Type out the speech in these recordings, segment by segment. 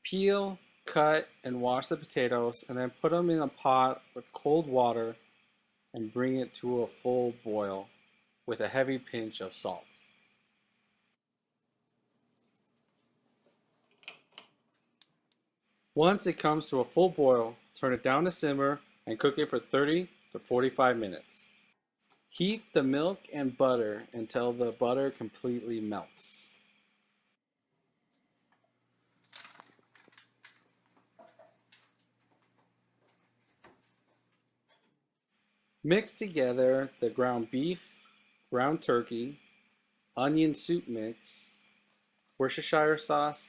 Peel, cut, and wash the potatoes, and then put them in a pot with cold water and bring it to a full boil with a heavy pinch of salt. Once it comes to a full boil, turn it down to simmer and cook it for 30 to 45 minutes. Heat the milk and butter until the butter completely melts. Mix together the ground beef, ground turkey, onion soup mix, Worcestershire sauce,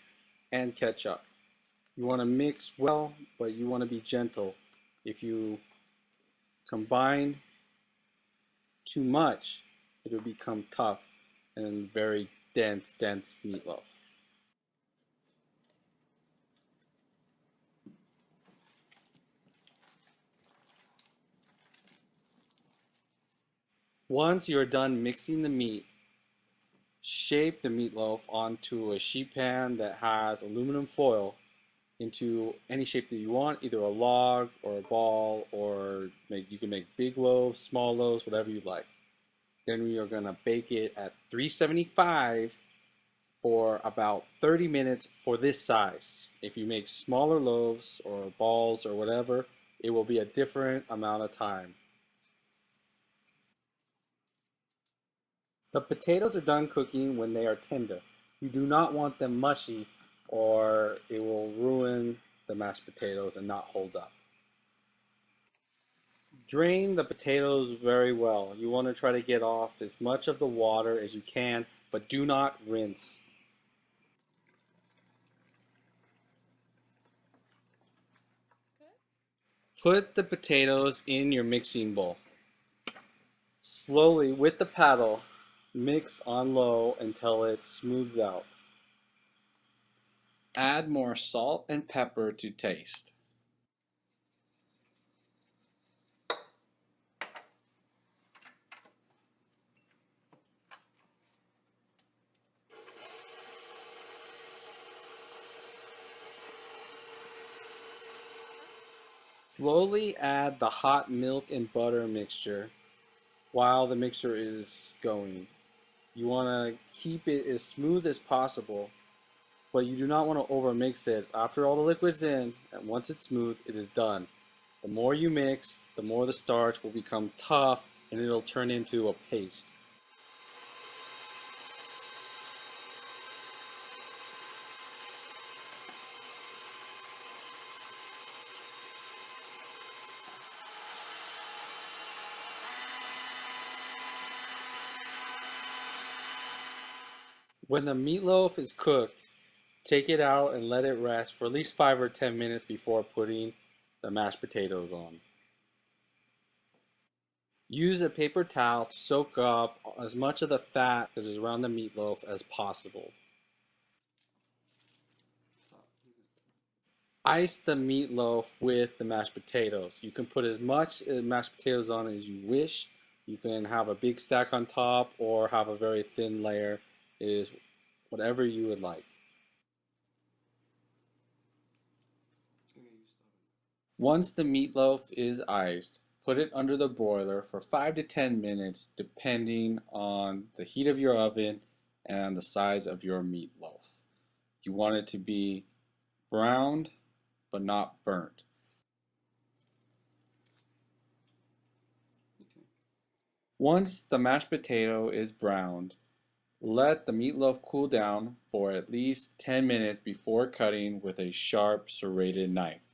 and ketchup. You want to mix well, but you want to be gentle. If you combine too much, it will become tough and very dense meatloaf. Once you are done mixing the meat, shape the meatloaf onto a sheet pan that has aluminum foil into any shape that you want, either a log or a ball, or you can make big loaves, small loaves, whatever you like. Then we are going to bake it at 375 for about 30 minutes for this size. If you make smaller loaves or balls or whatever, it will be a different amount of time. The potatoes are done cooking when they are tender. You do not want them mushy or it will ruin the mashed potatoes and not hold up. Drain the potatoes very well. You want to try to get off as much of the water as you can, but do not rinse. Put the potatoes in your mixing bowl. Slowly, with the paddle, mix on low until it smooths out. Add more salt and pepper to taste. Slowly add the hot milk and butter mixture while the mixture is going. You want to keep it as smooth as possible, but you do not want to overmix it. After all the liquid's in, and once it's smooth, it is done. The more you mix, the more the starch will become tough and it'll turn into a paste. When the meatloaf is cooked, take it out and let it rest for at least 5 or 10 minutes before putting the mashed potatoes on. Use a paper towel to soak up as much of the fat that is around the meatloaf as possible. Ice the meatloaf with the mashed potatoes. You can put as much mashed potatoes on as you wish. You can have a big stack on top or have a very thin layer. It is whatever you would like. Once the meatloaf is iced, put it under the broiler for 5 to 10 minutes depending on the heat of your oven and the size of your meatloaf. You want it to be browned but not burnt. Once the mashed potato is browned, let the meatloaf cool down for at least 10 minutes before cutting with a sharp serrated knife.